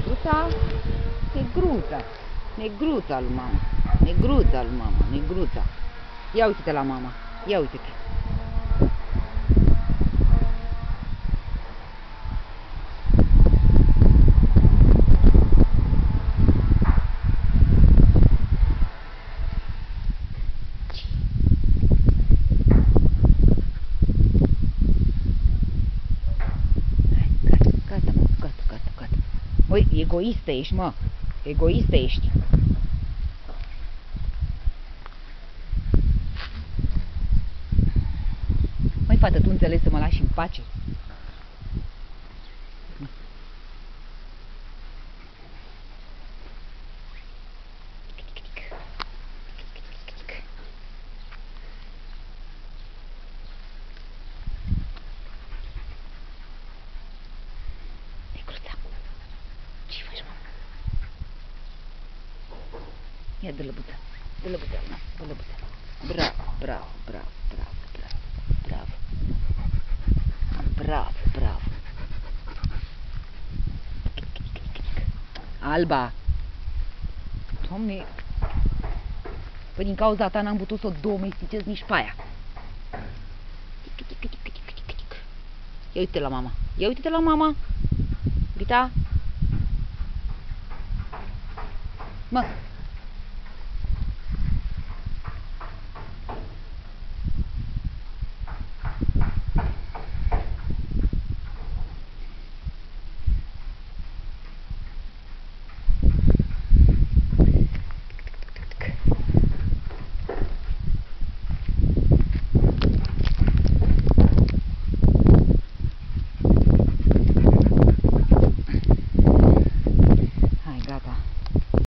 Negruța, negruța, negruța lui mama, negruța lui mama, negruța. Ia uite-te la mama, ia uite-te. Gata. Măi, egoistă ești, mă. Egoistă ești. Măi, fată, tu înțelegi să mă lași în pace? Negruța, ce faci, mă? Ia, dă lăbuță, mă, dă lăbuță. Bravo, bravo, bravo, bravo, bravo, bravo. Bravo, bravo. Alba. Doamne. Păi din cauza ta n-am putut să o domesticez nici pe aia. Ia uite-te la mama. Ia uite-te la mama. Vita. Mă.